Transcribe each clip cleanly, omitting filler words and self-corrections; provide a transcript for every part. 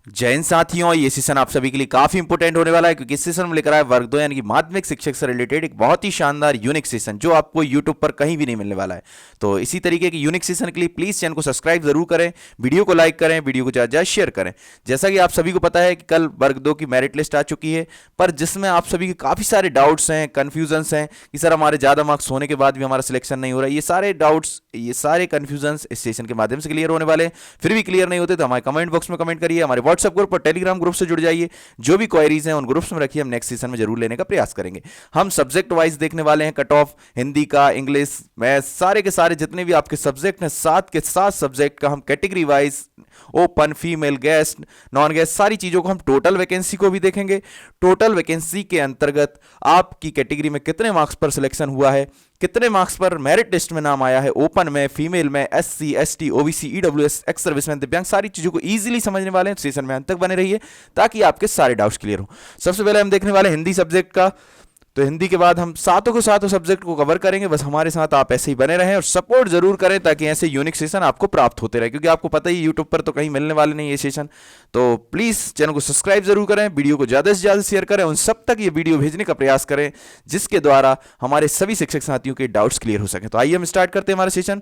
जय हिंद साथियों, ये सेशन आप सभी के लिए काफी इंपॉर्टेंट होने वाला है क्योंकि इस सेशन में लेकर आए वर्ग 2 यानी कि माध्यमिक शिक्षक से रिलेटेड एक बहुत ही शानदार यूनिक सेशन जो आपको यूट्यूब पर कहीं भी नहीं मिलने वाला है। तो इसी तरीके के यूनिक सेशन के लिए प्लीज चैनल को सब्सक्राइब जरूर करें, वीडियो को लाइक करें, वीडियो को ज्यादा ज्यादा शेयर करें। जैसा कि आप सभी को पता है कि कल वर्ग 2 की मेरिट लिस्ट आ चुकी है, पर जिसमें आप सभी के काफी सारे डाउट्स हैं, कन्फ्यूजन्स हैं कि सर हमारे ज्यादा मार्क्स होने के बाद भी हमारा सिलेक्शन नहीं हो रहा है। ये सारे डाउट्स, ये सारे कन्फ्यूजन्स इस सेशन के माध्यम से क्लियर होने वाले हैं। फिर भी क्लियर नहीं होते तो हमारे कमेंट बॉक्स में कमेंट करिए, हमारे व्हाट्सएप ग्रुप और टेलीग्राम ग्रुप से जुड़ जाइए। जो भी क्वेरीज हैं उन ग्रुप्स में रखिए, हम नेक्स्ट सीजन में जरूर लेने का प्रयास करेंगे। हम सब्जेक्ट वाइज देखने वाले हैं, कट ऑफ हिंदी का, इंग्लिश, मैथ, सारे के सारे जितने भी आपके सब्जेक्ट हैं, 7 के 7 सब्जेक्ट का हम category wise, open, female, guest, non guest, सारी चीजों को हम टोटल वैकेंसी को भी देखेंगे। टोटल वैकेंसी के अंतर्गत आपकी कैटेगरी में कितने मार्क्स पर सिलेक्शन हुआ है, कितने मार्क्स पर मेरिट लिस्ट में नाम आया है, ओपन में, फीमेल में, SC, ST, OBC, EWS, ex serviceman, दिव्यांग, सारी चीजों को इजीली समझने वाले हैं। सेशन में अंत तक बने रहिए ताकि आपके सारे डाउट्स क्लियर हो। सबसे पहले हम देखने वाले हैं हिंदी सब्जेक्ट का। तो हिंदी के बाद हम सातों के सातों सब्जेक्ट को कवर करेंगे। बस हमारे साथ आप ऐसे ही बने रहें और सपोर्ट जरूर करें ताकि ऐसे यूनिक सेशन आपको प्राप्त होते रहे, क्योंकि आपको पता ही यूट्यूब पर तो कहीं मिलने वाले नहीं ये सेशन। तो प्लीज चैनल को सब्सक्राइब जरूर करें, वीडियो को ज्यादा से ज्यादा शेयर करें, उन सब तक ये वीडियो भेजने का प्रयास करें जिसके द्वारा हमारे सभी शिक्षक साथियों के डाउट्स क्लियर हो सके। तो आइए हम स्टार्ट करते हैं हमारा सेशन।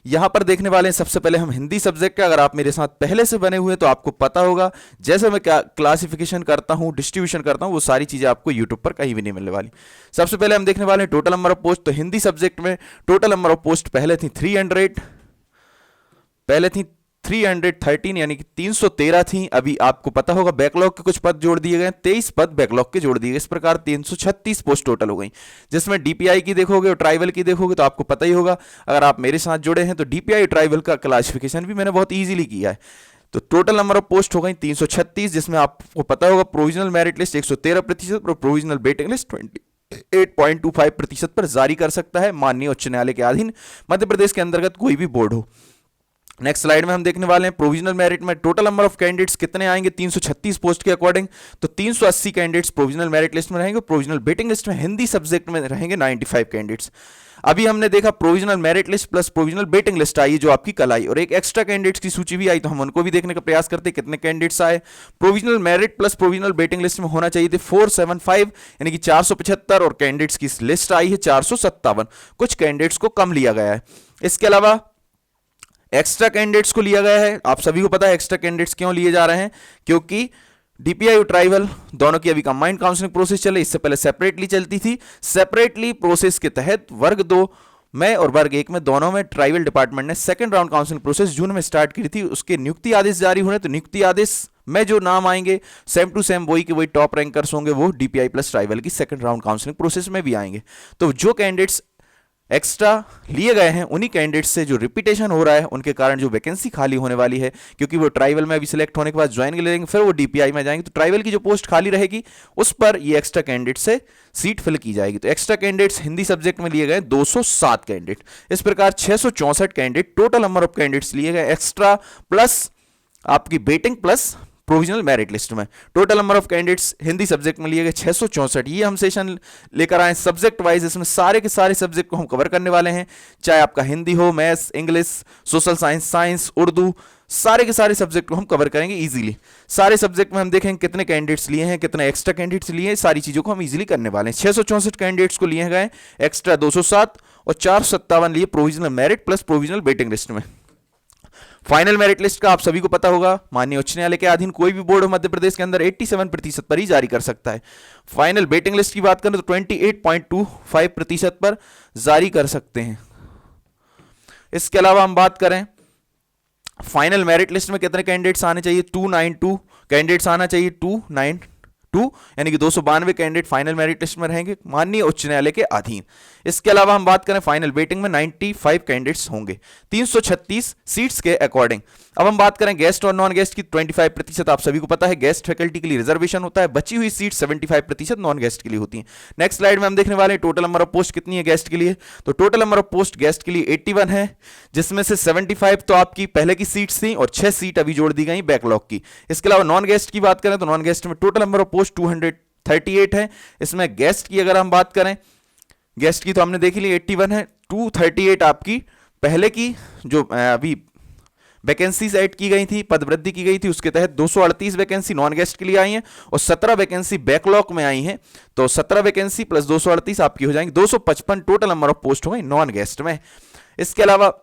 यहां पर देखने वाले हैं सबसे पहले हम हिंदी सब्जेक्ट का। अगर आप मेरे साथ पहले से बने हुए तो आपको पता होगा जैसे मैं क्लासिफिकेशन करता हूं, डिस्ट्रीब्यूशन करता हूं, वो सारी चीजें आपको यूट्यूब पर कहीं भी नहीं मिलने वाली। सबसे पहले हम देखने वाले हैं टोटल नंबर ऑफ पोस्ट। तो हिंदी सब्जेक्ट में टोटल नंबर ऑफ पोस्ट पहले थी 300, पहले थी 313 यानी कि 313 थी। अभी आपको पता होगा बैकलॉग के कुछ पद जोड़ दिए गए, 23 पद बैकलॉग के जोड़ दिए गए। इस प्रकार 336 पोस्ट टोटल हो गई, जिसमें डीपीआई की देखोगे और ट्राइबल की देखोगे तो आपको पता ही होगा। अगर आप मेरे साथ जुड़े हैं तो डीपीआई ट्राइबल का क्लासिफिकेशन भी मैंने बहुत ईजिली किया है। तो टोटल नंबर ऑफ पोस्ट हो गई 336, जिसमें आपको पता होगा प्रोविजनल मेरिट लिस्ट 113% और प्रोविजनल वेटिंग लिस्ट 28.25% पर जारी कर सकता है माननीय उच्च न्यायालय के अधीन मध्य प्रदेश के अंतर्गत कोई भी बोर्ड हो। नेक्स्ट स्लाइड में हम देखने वाले हैं प्रोविजनल मेरिट में टोटल नंबर ऑफ कैंडिडेट्स कितने आएंगे 336 पोस्ट के अकॉर्डिंग। तो 380 कैंडिडेट्स प्रोविजनल मेरिट लिस्ट में रहेंगे, प्रोविजनल वेटिंग लिस्ट में हिंदी सब्जेक्ट में रहेंगे 95 कैंडिडेट्स। अभी हमने देखा provisional merit list plus provisional waiting list आई जो आपकी कल आई, और एक एक्स्ट्रा कैंडिडेट्स की सूची भी आई, तो हम उनको भी देखने का प्रयास करते हैं कितने कैंडिडेट्स आए। Provisional merit plus provisional waiting list में होना चाहिए थे 475 यानी कि 475, और कैंडिडेट्स की लिस्ट आई है 457। कुछ कैंडिडेट्स को कम लिया गया है। इसके अलावा एक्स्ट्रा कैंडिडेट्स को लिया गया है। आप सभी को पता है एक्स्ट्रा कैंडिडेट्स क्यों लिए जा रहे हैं, क्योंकि डीपीआई और ट्राइबल दोनों की अभी कंबाइंड काउंसलिंग प्रोसेस चले। इससे पहले सेपरेटली चलती थी। सेपरेटली प्रोसेस के तहत वर्ग 2 में और वर्ग 1 में दोनों में ट्राइबल डिपार्टमेंट ने सेकंड राउंड काउंसलिंग प्रोसेस जून में स्टार्ट की थी। उसके नियुक्ति आदेश जारी होने, तो नियुक्ति आदेश में जो नाम आएंगे सेम टू सेम वही के वही टॉप रैंकर्स होंगे, वो डीपीआई प्लस ट्राइबल की सेकंड राउंड काउंसलिंग प्रोसेस में भी आएंगे। तो जो कैंडिडेट्स एक्स्ट्रा लिए गए हैं उन्हीं कैंडिडेट्स से जो रिपीटेशन हो रहा है उनके कारण जो वैकेंसी खाली होने वाली है, क्योंकि वो ट्राइबल में अभी सिलेक्ट होने के बाद ज्वाइन ले लेंगे, फिर वो डीपीआई में जाएंगे, तो ट्राइबल की जो पोस्ट खाली रहेगी उस पर ये एक्स्ट्रा कैंडिडेट से सीट फिल की जाएगी। तो एक्स्ट्रा कैंडिडेट्स हिंदी सब्जेक्ट में लिए गए 207 कैंडिडेट। इस प्रकार 664 candidate total number of candidates लिए गए एक्स्ट्रा प्लस आपकी waiting plus provisional merit list में। Total number of candidates Hindi subject में लिए गए 664। ये हम सेशन लेकर आए सब्जेक्ट वाइज, इसमें सारे के सारे सब्जेक्ट को हम कवर करने वाले हैं, चाहे आपका हिंदी हो, maths, English, social science, science, Urdu, सारे के सारे सब्जेक्ट को हम कवर करेंगे इजीली। सारे सब्जेक्ट में हम देखेंगे कितने कैंडिडेट्स लिए हैं, कितने एक्स्ट्रा कैंडिडेट्स लिए हैं, सारी चीजों को हम इजीली करने वाले हैं। 664 कैंडिडेट्स को लिए गए एक्स्ट्रा 207 और 457 लिए provisional merit plus provisional waiting list में। फाइनल मेरिट लिस्ट का आप सभी को पता होगा माननीय उच्च न्यायालय के अधीन कोई भी बोर्ड मध्य प्रदेश के अंदर 87% पर ही जारी कर सकता है। फाइनल वेटिंग लिस्ट की बात करें तो 28.25% पर जारी कर सकते हैं। इसके अलावा हम बात करें फाइनल मेरिट लिस्ट में कितने कैंडिडेट्स आने चाहिए, 292 कैंडिडेट्स आना चाहिए, 292 यानी कि 292 कैंडिडेट फाइनल मेरिट लिस्ट में रहेंगे माननीय उच्च न्यायालय के अधीन। इसके अलावा हम बात करें फाइनल वेटिंग में 95 कैंडिडेट्स होंगे 336 सीट्स के अकॉर्डिंग। अब हम बात करें गेस्ट और नॉन गेस्ट की। 25% आप सभी को पता है गेस्ट फैकल्टी के लिए रिजर्वेशन होता है, बची हुई सीट 75% नॉन गेस्ट के लिए होती है। नेक्स्ट स्लाइड में हम देखने वाले हैं टोटल नंबर ऑफ पोस्ट कितनी है गेस्ट के लिए। तो total number of post guest के लिए 81 है, जिसमें से 75 तो आपकी पहले की सीट्स थी और 6 सीट अभी जोड़ दी गई बैकलॉग की। इसके अलावा नॉन गेस्ट की बात करें तो नॉन गेस्ट में टोटल नंबर ऑफ पोस्ट 238 है। इसमें गेस्ट की अगर हम बात करें, गेस्ट की तो हमने देखी ली 81 है, 238 आपकी पहले की जो अभी वैकेंसीज ऐड की गई थी, पद वृद्धि की गई थी, उसके तहत 238 वैकेंसी नॉन गेस्ट के लिए आई हैं और 17 वैकेंसी बैकलॉग में आई हैं। तो 17 वैकेंसी प्लस 238 आपकी हो जाएंगी 255 टोटल नंबर ऑफ पोस्ट हो गई नॉन गेस्ट में। इसके अलावा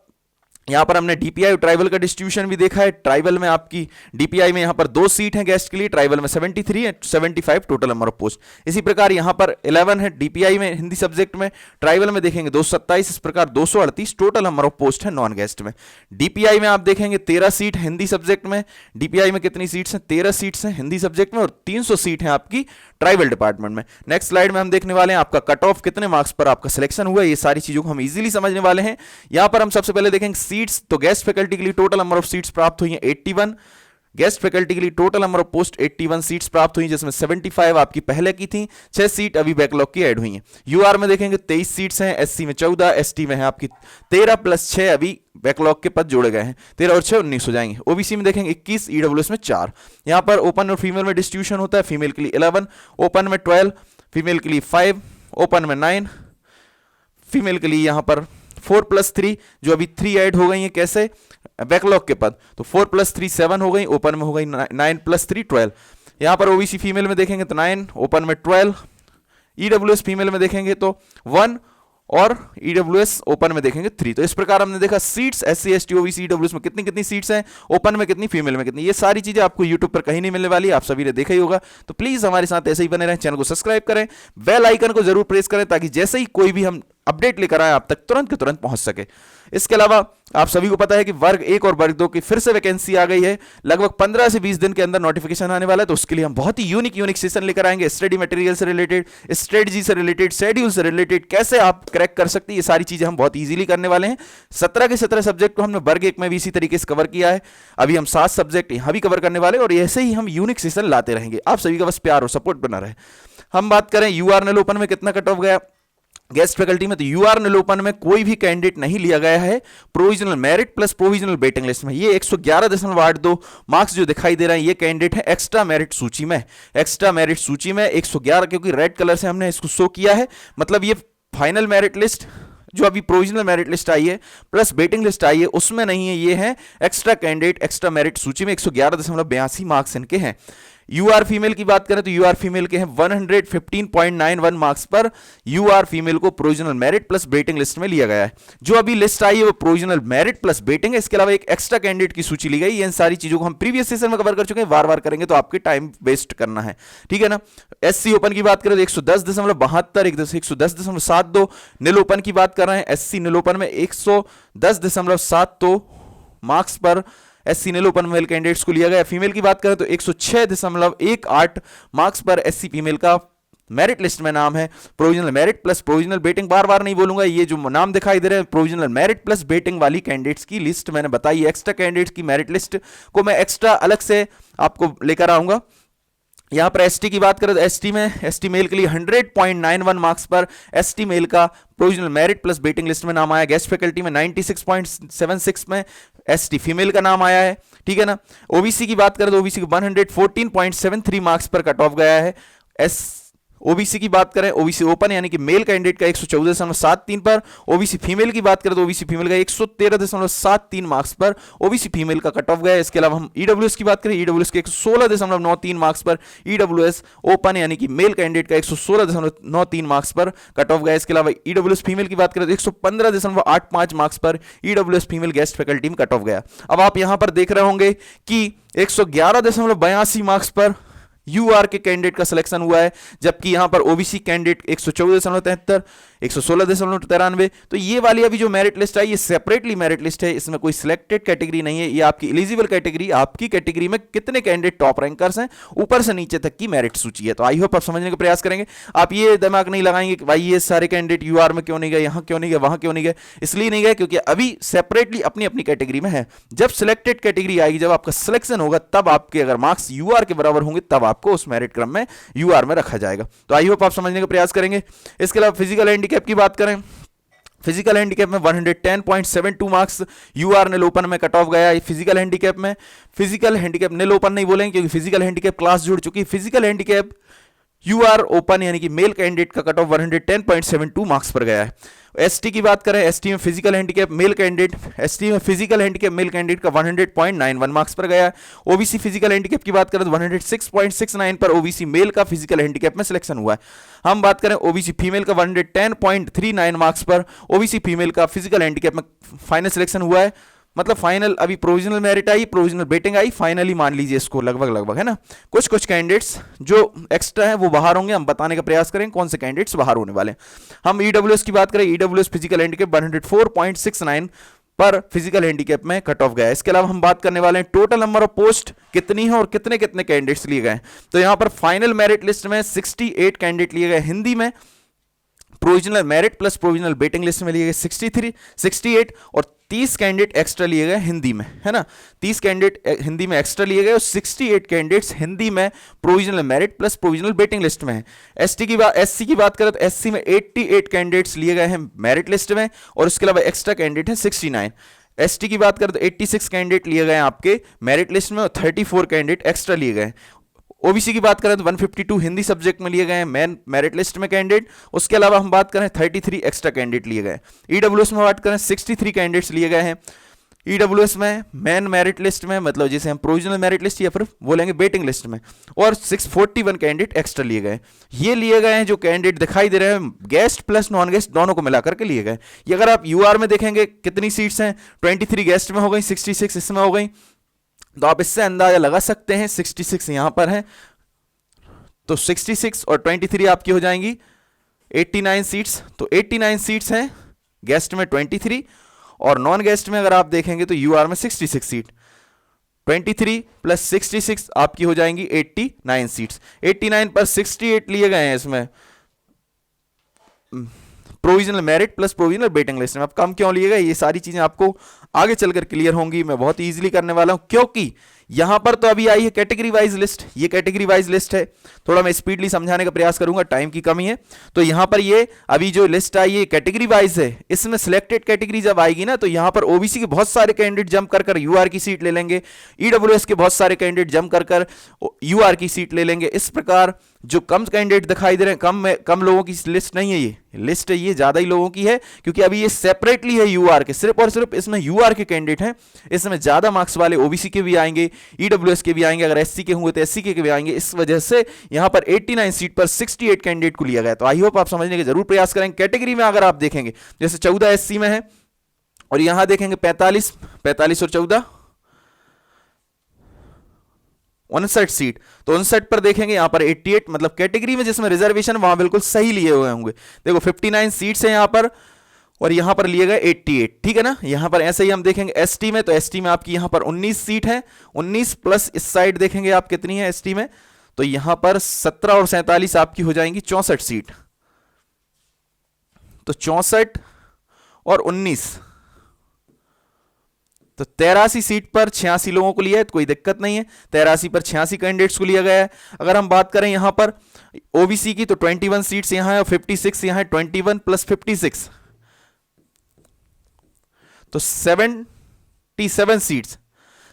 यहां पर हमने डीपीआई और ट्राइबल का डिस्ट्रीब्यूशन भी देखा है। ट्राइबल में आपकी डीपीआई में यहां पर 2 सीट हैं गेस्ट के लिए, ट्राइबल में 73 है, 75 टोटल नंबर ऑफ पोस्ट। इसी प्रकार यहां पर 11 है डीपीआई में हिंदी सब्जेक्ट में, ट्राइबल में देखेंगे 227, इस प्रकार 238 टोटल नंबर ऑफ पोस्ट है नॉन गेस्ट में। डीपीआई में आप देखेंगे 13 सीट हिंदी सब्जेक्ट में, डीपीआई में कितनी सीट्स हैं 13 सीट्स हैं हिंदी सब्जेक्ट में और 300 सीट है आपकी ट्राइबल डिपार्टमेंट में। नेक्स्ट स्लाइड में हम देखने वाले हैं आपका कट ऑफ कितने मार्क्स पर आपका सिलेक्शन हुआ, ये सारी चीजों को हम इजीली समझने वाले हैं। यहां पर हम सबसे पहले देखेंगे सीट्स, तो गेस्ट फैकल्टी के लिए टोटल नंबर ऑफ सीट्स प्राप्त हुई हैं 81, गेस्ट फैकल्टी के लिए total number of post 81 seats प्राप्त हुई, जिसमें 75 आपकी पहले की थी, 6 सीट अभी बैकलॉग की ऐड हुई हैं। यूआर में देखेंगे 23 सीट्स हैं, एससी में 14, एसटी में है आपकी 13 प्लस 6 अभी बैकलॉग के पद जोड़े गए हैं, 13 और 6 19 हो जाएंगे। ओबीसी में देखेंगे 21, ईडब्ल्यूएस में 4। यहां पर ओपन और फीमेल में डिस्ट्रीब्यूशन होता है, फीमेल के लिए 11, ओपन में 12, फीमेल के लिए 5, ओपन में 9, फीमेल के लिए यहां पर 4+3 जो अभी 3 ऐड हो गई हैं, कैसे बैकलॉग के पद, तो 4+3 7 हो गई, ओपन में हो गई 9+3 12। यहां पर ओबीसी फीमेल में देखेंगे तो 9, ओपन में 12, ईडब्ल्यूएस फीमेल में देखेंगे तो 1 और ईडब्ल्यूएस ओपन में देखेंगे 3। तो इस प्रकार हमने देखा seats SC ST OBC EWS में कितनी कितनी सीट्स हैं, ओपन में कितनी, फीमेल में कितनी, ये सारी चीजें आपको यूट्यूब पर कहीं नहीं मिलने वाली, आप सभी ने देखा ही होगा। तो प्लीज हमारे साथ ऐसे ही बने रहें, चैनल को सब्सक्राइब करें, बेल आइकन को जरूर प्रेस करें ताकि जैसे ही कोई भी हम अपडेट लेकर आए आप तक तुरंत के तुरंत पहुंच सके। इसके अलावा आप सभी को पता है कि वर्ग 1 और वर्ग 2 की फिर से वैकेंसी आ गई है, लगभग 15 से 20 दिन के अंदर नोटिफिकेशन आने वाला है। तो उसके लिए हम बहुत ही यूनिक सेशन लेकर आएंगे, स्टडी मटेरियल से रिलेटेड, स्ट्रेटजी से रिलेटेड, शेड्यूल से रिलेटेड, कैसे आप क्रैक कर सकते हैं, ये सारी चीजें हम बहुत ईजिली करने वाले हैं। 17 के 17 सब्जेक्ट को हमने वर्ग 1 में भी इसी तरीके से कवर किया है, अभी हम 7 सब्जेक्ट यहां भी कवर करने वाले और ऐसे ही हम यूनिक सेशन लाते रहेंगे। आप सभी का बस प्यार और सपोर्ट बना रहे। हम बात करें यूआर नेल ओपन में कितना कट ऑफ गया गेस्ट फैकल्टी में, तो यूआर नेल ओपन में कोई भी कैंडिडेट नहीं लिया गया है provisional merit plus provisional waiting list में। ये 111.82 मार्क्स जो दिखाई दे रहे हैं ये कैंडिडेट है एक्स्ट्रा मेरिट सूची में, एक्स्ट्रा मेरिट सूची में 111, क्योंकि रेड कलर से हमने इसको शो किया है, मतलब ये फाइनल मेरिट लिस्ट जो अभी प्रोविजनल मेरिट लिस्ट आई है प्लस वेटिंग लिस्ट आई है उसमें नहीं है, ये है एक्स्ट्रा कैंडिडेट एक्स्ट्रा मेरिट सूची में 111.82 मार्क्स इनके हैं। यूआर फीमेल की बात करें तो यूआर फीमेल के हैं 115.91 मार्क्स पर यूआर फीमेल को provisional merit plus waiting list में लिया गया है। जो अभी लिस्ट आई है वो प्रोविजनल मेरिट प्लस वेटिंग है, इसके अलावा एक एक्स्ट्रा कैंडिडेट की सूची ली गई। इन सारी चीजों को हम प्रीवियस सेशन में कवर कर चुके हैं, बार बार करेंगे तो आपके टाइम वेस्ट करना है, ठीक है ना। एससी ओपन की बात करें तो 110.72, 110.72। नील ओपन की बात कर रहे हैं, एससी नील ओपन में 110.72 मार्क्स पर SC nail open male candidates को लिया गया। फीमेल की बात करें तो 106.18 मार्क्स पर एससी फीमेल का मेरिट लिस्ट में नाम है। Provisional merit plus provisional waiting, बार बार नहीं बोलूंगा, ये जो नाम दिखाई दे रहे हैं प्रोविजनल मेरिट प्लस वेटिंग वाली कैंडिडेट्स की लिस्ट मैंने बताई। एक्स्ट्रा कैंडिडेट्स की मेरिट लिस्ट को मैं एक्स्ट्रा अलग से आपको लेकर आऊंगा। यहां पर एसटी की बात करें तो एसटी में एसटी मेल के लिए 100.91 मार्क्स पर एसटी मेल का provisional merit plus waiting list में नाम आया। गेस्ट फैकल्टी में 96.76 में एसटी फीमेल का नाम आया है, ठीक है ना। ओबीसी की बात करें तो ओबीसी को 114.73 मार्क्स पर कट ऑफ गया है। ओबीसी की बात करें, ओबीसी ओपन यानी कि मेल कैंडिडेट का 114.73 पर, ओबीसी फीमेल की बात करें तो ओबीसी फीमेल का 113.73 मार्क्स पर ओबीसी फीमेल का कट ऑफ गया है। इसके अलावा हम ईडब्ल्यूएस की बात करें, ईडब्ल्यूएस के 116.93 मार्क्स पर ईडब्ल्यूएस ओपन यानी कि मेल कैंडिडेट का 116.93 मार्क्स पर कट ऑफ गया है। इसके अलावा ईडब्ल्यूएस फीमेल की बात करें तो 115.85 मार्क्स पर ईडब्ल्यूएस फीमेल गेस्ट फैकल्टी में कट ऑफ गया। अब आप यहां पर देख रहे होंगे कि 111.82 मार्क्स पर यूआर के कैंडिडेट का सिलेक्शन हुआ है, जबकि यहां पर ओबीसी कैंडिडेट 114.73, 116.93। तो ये वाली अभी जो मेरिट लिस्ट आई ये सेपरेटली मेरिट लिस्ट है, इसमें कोई सिलेक्टेड कैटेगरी नहीं है, ये आपकी एलिजिबल कैटेगरी, आपकी कैटेगरी में कितने कैंडिडेट टॉप रैंकर्स हैं ऊपर से नीचे तक की मेरिट सूची है। तो आई होप आप समझने का प्रयास करेंगे। आप ये दिमाग नहीं लगाएंगे कि भाई ये सारे कैंडिडेट यूआर में क्यों नहीं गए, यहां क्यों नहीं गए, वहां क्यों नहीं गए। इसलिए नहीं गए क्योंकि अभी सेपरेटली अपनी अपनी कैटेगरी में है। जब सिलेक्टेड कैटेगरी आएगी, जब आपका सिलेक्शन होगा, तब आपके अगर मार्क्स यूआर के बराबर होंगे तब आपको उस मेरिट क्रम में यूआर में रखा जाएगा। तो आई होप आप समझने का प्रयास करेंगे। इसके अलावा फिजिकल हैंडीकैप की बात करें, फिजिकल हैंडीकैप में 110.72 मार्क्स यूआर नेल ओपन में कट ऑफ गया है। फिजिकल हैंडीकैप में, फिजिकल हैंडीकैप नेल ओपन नहीं बोलेंगे क्योंकि फिजिकल हैंडीकैप क्लास जुड़ चुकी है। फिजिकल हैंडीकैप यूआर ओपन यानी कि मेल कैंडिडेट का कट ऑफ 110.72 मार्क्स पर गया है। एसटी की बात करें, एसटी में physical handicap male candidate, ST में फिजिकल हैंडीकैप मेल कैंडिडेट का 100.91 मार्क्स पर गया है। ओबीसी फिजिकल हैंडीकैप की बात करें तो 106.69 पर ओबीसी मेल का फिजिकल हैंडीकैप में सिलेक्शन हुआ है। हम बात करें ओबीसी फीमेल का 110.39 मार्क्स पर ओबीसी फीमेल का फिजिकल हैंडीकैप में फाइनल सिलेक्शन हुआ है। मतलब फाइनल अभी प्रोविजनल मेरिट आई, प्रोविजनल बेटिंग आई, फाइनली मान लीजिए इसको लगभग लगभग, है ना। कुछ कुछ कैंडिडेट्स जो एक्स्ट्रा है वो बाहर होंगे, हम बताने का प्रयास करेंगे कौन से कैंडिडेट्स बाहर होने वाले हैं। हम ईडब्ल्यूएस की बात करें, ईडब्ल्यूएस फिजिकल हैंडीकैप 104.69 पर फिजिकल हैंडीकैप में कट ऑफ गया है। इसके अलावा हम बात करने वाले हैं टोटल नंबर ऑफ पोस्ट कितनी है और कितने कितने कैंडिडेट्स लिए गए। तो यहां पर फाइनल मेरिट लिस्ट में 68 कैंडिडेट लिए गए हिंदी में, provisional merit plus provisional waiting list में लिए गए 68 और 30 कैंडिडेट एक्स्ट्रा लिए गए हिंदी में, है ना। 30 कैंडिडेट हिंदी में एक्स्ट्रा लिए गए और 68 कैंडिडेट्स हिंदी में provisional merit plus provisional waiting list में है। एससी की बात करें तो एससी में 88 कैंडिडेट्स लिए गए हैं मेरिट लिस्ट में और उसके अलावा एक्स्ट्रा कैंडिडेट है 69। एसटी की बात करें तो 86 कैंडिडेट लिए गए हैं आपके मेरिट लिस्ट में और 34 कैंडिडेट एक्स्ट्रा लिए गए। ओबीसी की बात करें तो 152 हिंदी सब्जेक्ट में लिए गए हैं मेन मेरिट लिस्ट में कैंडिडेट, उसके अलावा हम बात करें 33 एक्स्ट्रा कैंडिडेट लिए गए। ईडब्ल्यूएस में बात करें 63 कैंडिडेट्स लिए गए हैं ईडब्ल्यूएस में मेन मेरिट लिस्ट में, मतलब जिसे हम प्रोविजनल मेरिट लिस्ट या फिर बोलेंगे वेटिंग लिस्ट में, और 641 कैंडिडेट एक्स्ट्रा लिए गए। ये लिए गए हैं जो कैंडिडेट दिखाई दे रहे हैं गेस्ट प्लस नॉन गेस्ट दोनों को मिलाकर के लिए गए। ये अगर आप यूआर में देखेंगे कितनी सीट्स हैं, 23 गेस्ट में हो गई, 66 इसमें हो गई, तो आप इससे अंदाजा लगा सकते हैं 66 यहां पर है तो 66 और 23 आपकी हो जाएंगी 89 सीट्स। तो 89 सीट्स हैं गेस्ट में 23 और नॉन गेस्ट में अगर आप देखेंगे तो यूआर में 66 सीट, 23 प्लस 66 आपकी हो जाएंगी 89 सीट्स। 89 पर 68 लिए गए हैं इसमें provisional merit plus provisional waiting list में। अब कम क्यों लिए गए, ये सारी चीजें आपको आगे चलकर क्लियर होंगी, मैं बहुत इजीली करने वाला हूं, क्योंकि यहां पर तो अभी आई है कैटेगरी वाइज लिस्ट, ये कैटेगरी वाइज लिस्ट है, थोड़ा मैं स्पीडली समझाने का प्रयास करूंगा, टाइम की कमी है। तो यहां पर ये अभी जो लिस्ट आई है कैटेगरी वाइज है, इसमें सिलेक्टेड कैटेगरी जब आएगी ना तो यहां पर ओबीसी के बहुत सारे कैंडिडेट जंप कर यूआर की सीट ले लेंगे, ईडब्ल्यूएस के बहुत सारे कैंडिडेट जंप कर यूआर की सीट ले लेंगे। इस प्रकार जो कम कैंडिडेट दिखाई दे रहे हैं, कम लोगों की लिस्ट नहीं है, ये लिस्ट है ये ज्यादा ही लोगों की है, क्योंकि अभी ये सेपरेटली है यूआर के, सिर्फ और सिर्फ इसमें यूआर के कैंडिडेट हैं। इसमें ज्यादा मार्क्स वाले ओबीसी के भी आएंगे, ईडब्ल्यूएस के भी आएंगे, अगर एससी के होंगे तो एससी के भी आएंगे। इस वजह से यहां पर 89 सीट पर 68 कैंडिडेट को लिया गया। तो आई होप आप समझने के जरूर प्रयास करेंगे। कैटेगरी में अगर आप देखेंगे जैसे 14 एससी में है और यहां देखेंगे 45 और 14 59 सीट, तो 59 पर देखेंगे यहां पर 88, मतलब कैटेगरी में जिसमें रिजर्वेशन वहां बिल्कुल सही लिए हुए होंगे। देखो 59 सीट्स हैं यहां पर और यहां पर लिए गए 88, ठीक है ना। यहां पर ऐसे ही हम देखेंगे एसटी में, तो एसटी में आपकी यहां पर 19 सीट है, 19 प्लस इस साइड देखेंगे आप कितनी है एसटी में, तो यहां पर 17 और 47 आपकी हो जाएंगी 64 सीट। तो 64 और 19 तो 83 सीट पर 86 लोगों को लिया है, तो कोई दिक्कत नहीं है। 83 पर 86 कैंडिडेट्स को लिया गया है। अगर हम बात करें यहां पर ओबीसी की तो 21 सीट्स यहां है और 56 यहां है, 21 प्लस 56 तो 77 सीट्स,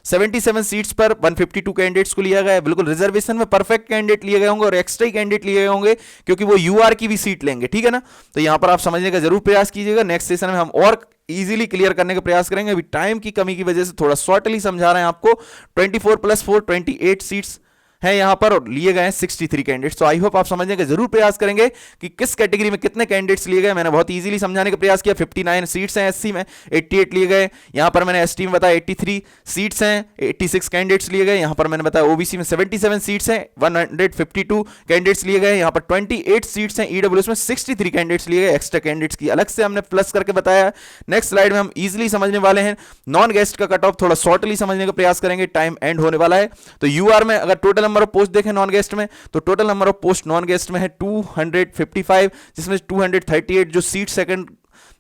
77 सीट्स पर 152 कैंडिडेट्स को लिया गया है। बिल्कुल रिजर्वेशन में परफेक्ट कैंडिडेट लिए गए होंगे और एक्स्ट्रा कैंडिडेट लिए गए होंगे क्योंकि वो यूआर की भी सीट लेंगे, ठीक है ना। तो यहां पर आप समझने का जरूर प्रयास कीजिएगा। नेक्स्ट सेशन में हम और इजीली क्लियर करने का प्रयास करेंगे। अभी टाइम की कमी की वजह से थोड़ा शॉर्टली समझा रहे हैं आपको। 24 प्लस 4 28 सीट्स है यहां पर और लिए गए हैं 63 कैंडिडेट्स। तो आई होप आप समझने का जरूर प्रयास करेंगे कि किस कैटेगरी में कितने कैंडिडेट्स लिए गए। मैंने बहुत इजीली समझाने का प्रयास किया। 59 सीट्स हैं एससी में, 88 लिए गए। यहां पर मैंने एसटी में बताया 83 सीट्स हैं, 86 कैंडिडेट्स लिए गए। यहां पर मैंने बताया ओबीसी में 77 सीट्स हैं, 152 कैंडिडेट्स लिए गए। यहां पर 28 सीट्स हैं, ईडब्ल्यूएस में 63 कैंडिडेट्स लिए गए। एक्स्ट्रा कैंडिडेट्स की अलग से हमने प्लस करके बताया। नेक्स्ट स्लाइड में हम इजीली समझने वाले हैं। नॉन गेस्ट का कट ऑफ थोड़ा शॉर्टली समझने का प्रयास करेंगे, टाइम एंड होने वाला है। तो यूआर में अगर टोटल नंबर ऑफ पोस्ट देखें नॉन गेस्ट में, तो total number of post non guest में है 255, जिसमें 238 जो सीट सेकंड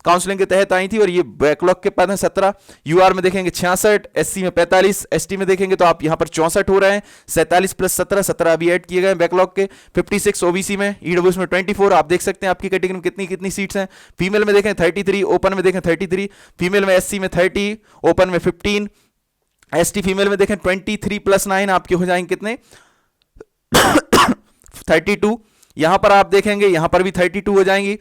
काउंसलिंग के तहत आई थी और ये बैकलॉग के पद हैं 17। यूआर में देखेंगे 66, एससी में 45, एसटी में देखेंगे तो आप यहां पर 64 हो रहे हैं। 47 प्लस 17 अभी ऐड किए गए बैकलॉग के। 56 ओबीसी में, ईडब्ल्यूएस में 24। आप देख सकते हैं आपकी कैटेगरी में कितनी कितनी सीट्स हैं। फीमेल में देखें 33, ओपन में देखें 33, फीमेल में एससी में 30, ओपन में 15, एसटी फीमेल में देखें 23 प्लस 9 आपके हो जाएंगे कितने 32। यहां पर आप देखेंगे यहां पर भी 32 हो जाएंगी।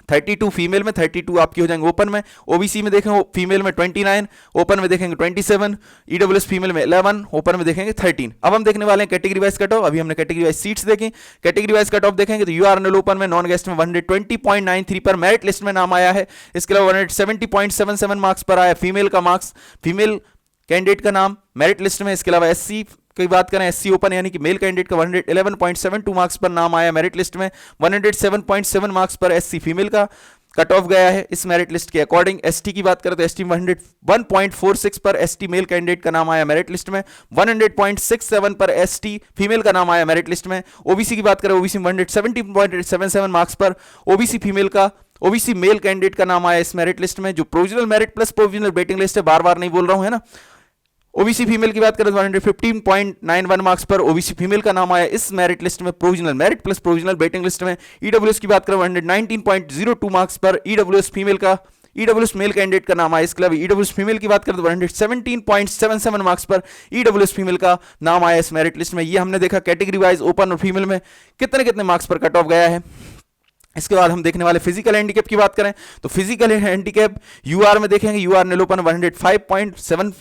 32 फीमेल में, 32 आपकी हो जाएंगे ओपन में। ओबीसी में देखेंगे फीमेल में 29, ओपन में देखेंगे 27, ईडब्ल्यूएस फीमेल में 11, ओपन में देखेंगे 13। अब हम देखने वाले हैं कैटेगरी वाइज कट ऑफ। अभी हमने कैटेगरी वाइज सीट्स देखी, कैटेगरी वाइज कट ऑफ देखेंगे तो यूआरएनएल ओपन में नॉन गेस्ट में 120.93 पर मेरिट लिस्ट में नाम आया है। इसके अलावा 170.77 मार्क्स पर आया फीमेल का मार्क्स, फीमेल कैंडिडेट का नाम मेरिट लिस्ट में। इसके अलावा एससी की बात करें, एससी ओपन यानी कि मेल कैंडिडेट का 111.72 मार्क्स पर नाम आया मेरिट लिस्ट में। 107.7 मार्क्स पर एससी फीमेल का कट ऑफ गया है इस मेरिट लिस्ट के अकॉर्डिंग। एसटी की बात करें तो एसटी 101.46 पर एसटी मेल कैंडिडेट का नाम आया मेरिट लिस्ट में। 100.67 पर एसटी फीमेल का नाम आया मेरिट लिस्ट में। ओबीसी की बात करें, ओबीसी 170.77 मार्क्स पर ओबीसी फीमेल का, ओबीसी मेल कैंडिडेट का नाम आया इस मेरिट लिस्ट में। जो provisional merit plus provisional waiting list है, बार बार नहीं बोल रहा हूं, है ना। ओबीसी फीमेल की बात करें तो 115.91 मार्क्स पर ओबीसी फीमेल का नाम आया इस मेरिट लिस्ट में, provisional merit plus provisional waiting list में। ईडब्ल्यूएस की बात करें 119.02 मार्क्स पर ईडब्ल्यूएस फीमेल का, ईडब्ल्यूएस मेल कैंडिडेट का नाम आया। इसके अलावा ईडब्ल्यूएस फीमेल की बात करें तो 117.77 मार्क्स पर ईडब्ल्यूएस फीमेल का नाम आया इस मेरिट लिस्ट में। ये हमने देखा कैटेगरी वाइज ओपन और फीमेल में कितने कितने मार्क्स पर कट ऑफ गया है। इसके बाद हम देखने वाले फिजिकल हैंडीकैप की बात करें तो फिजिकल हैंडीकैप यूआर में देखेंगे, यूआर ने ओपन 105.7